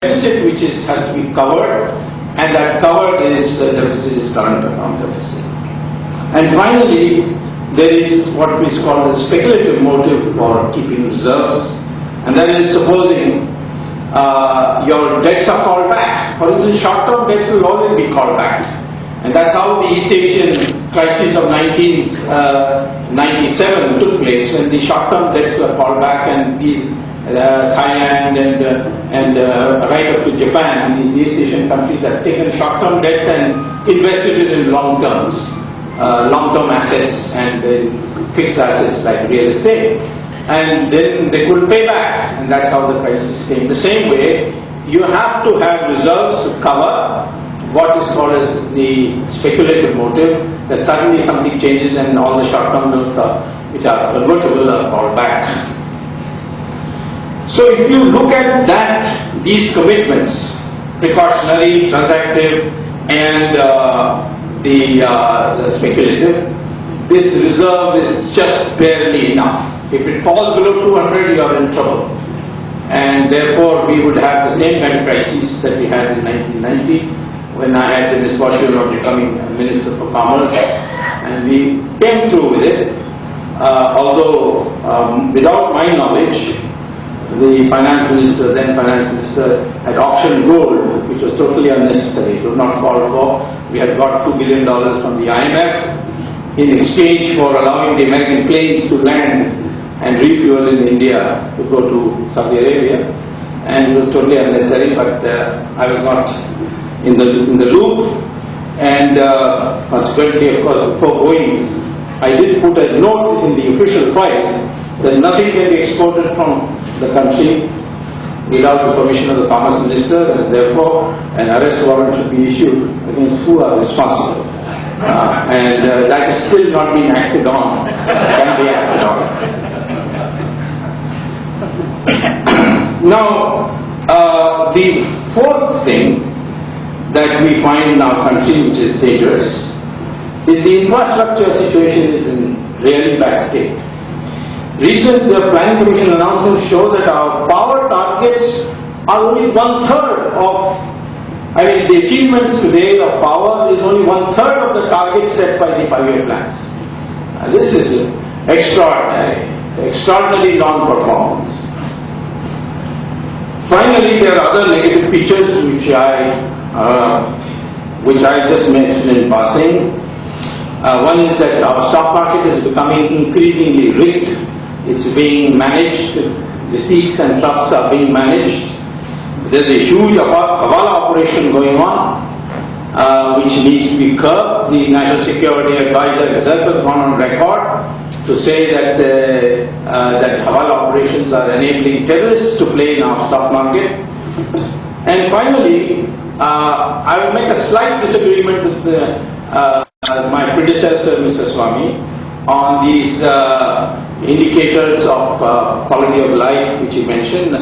deficit which has to be covered, and that covered is deficit is current account deficit. And finally, there is what is called the speculative motive for keeping reserves, and that is supposing your debts are called back. For instance, short-term debts will always be called back, and that's how the East Asian crisis of 1997 took place, when the short-term debts were called back, and these Thailand and right up to Japan, these East Asian countries have taken short-term debts and invested it in long-term assets and fixed assets like real estate, and then they couldn't pay back, and that's how the crisis came. The same way, you have to have reserves to cover what is called as the speculative motive, that suddenly something changes and all the short-term loans which are convertible are called back. So if you look at that, these commitments, precautionary, transactive, and the speculative, this reserve is just barely enough. If it falls below 200, you are in trouble. And therefore, we would have the same kind of crisis that we had in 1990, when I had the misfortune of becoming Minister for Commerce, and we came through with it, although without my knowledge, the finance minister, then finance minister, had auctioned gold, which was totally unnecessary. It was not called for. We had got $2 billion from the IMF in exchange for allowing the American planes to land and refuel in India to go to Saudi Arabia, and it was totally unnecessary. But I was not in the loop, and consequently, of course, before going, I did put a note in the official files that nothing can be exported from the country without the permission of the Commerce Minister, and therefore an arrest warrant should be issued against who are responsible. And that is still not being acted on, can be acted on. Now, the fourth thing that we find in our country which is dangerous is the infrastructure situation is in really bad state. Recent Planning Commission announcements show that our power targets are only one-third of, the achievements today of power is only one-third of the targets set by the 5-year plans. This is extraordinary non-performance. Finally, there are other negative features which I just mentioned in passing. One is that our stock market is becoming increasingly rigged. It's being managed, the peaks and troughs are being managed. There's a huge Hawala operation going on, which needs to be curbed. The National Security Advisor himself has gone on record to say that that Hawala operations are enabling terrorists to play in our stock market. And finally, I will make a slight disagreement with my predecessor, Mr. Swamy, on these indicators of quality of life which he mentioned.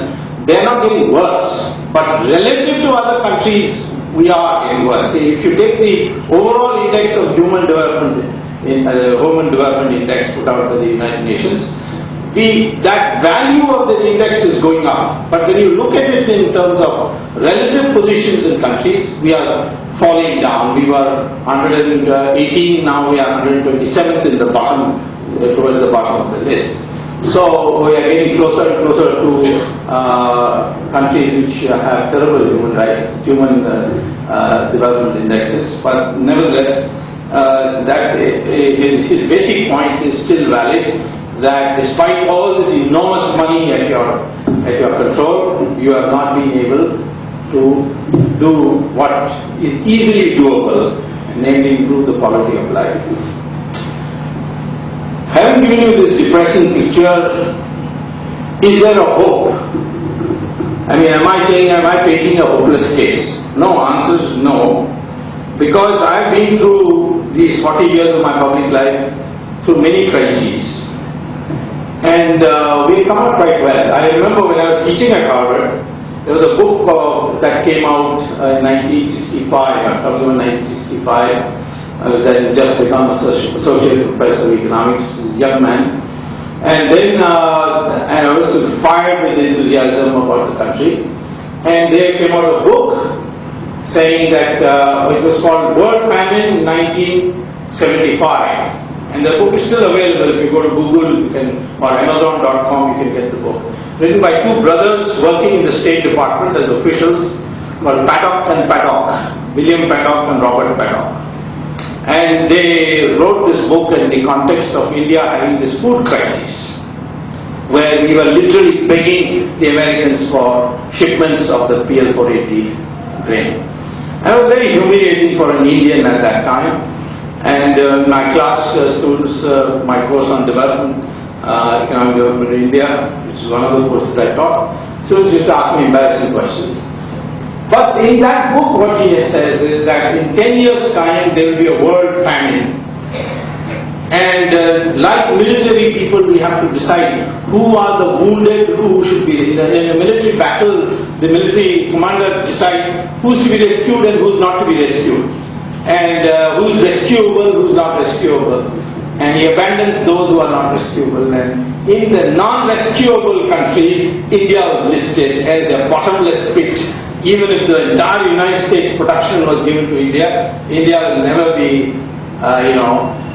They are not getting worse, but relative to other countries, we are getting worse. If you take the overall index of human development, Human Development Index put out by the United Nations, that value of the index is going up. But when you look at it in terms of relative positions in countries, we are falling down. We were 118, now we are 127th in the bottom, towards the bottom of the list. So we are getting closer and closer to countries which have terrible human development indexes. But nevertheless, his basic point is still valid, that despite all this enormous money at your control, you have not been able to do what is easily doable, namely improve the quality of life. Having given you this depressing picture, is there a hope? Am I painting a hopeless case? No, answer is no. Because I've been through these 40 years of my public life, through many crises. And we've come out quite well. I remember when I was teaching at Harvard, there was a book that came out in 1965, I'm talking about 1965. I was then just become associate professor of economics, young man. And then I was fired with enthusiasm about the country. and they came out a book saying that it was called World Famine 1975. And the book is still available. If you go to Google or Amazon.com, you can get the book. Written by two brothers working in the State Department as officials, called Paddock and Paddock, William Paddock and Robert Paddock. And they wrote this book in the context of India having this food crisis, where we were literally begging the Americans for shipments of the PL480 grain. And it was very humiliating for an Indian at that time. And my class students, my course on development, economic development in India, which is one of the courses I taught, students used to ask me embarrassing questions. But in that book, what he says is that in 10 years' time, there will be a world famine. And like military people, we have to decide who are the wounded, who should be. In a military battle, the military commander decides who's to be rescued and who's not to be rescued. And who's rescuable, who's not rescuable. And he abandons those who are not rescuable. And in the non-rescuable countries, India was listed as a bottomless pit. Even if the entire United States production was given to India, India will never be,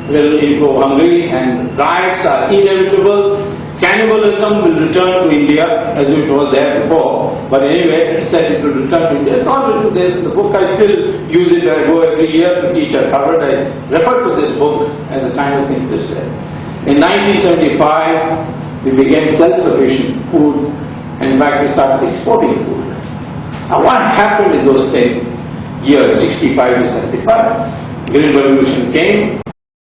will go hungry, and riots are inevitable. Cannibalism will return to India as it was there before. But anyway, he said it will return to India. It's all written this in the book. I still use it. I go every year to teach at Harvard. I refer to this book as the kind of things they said. In 1975, we became self-sufficient in food, and in fact, we started exporting food. Now, what happened in those 10 years, 65 to 75? Green Revolution came,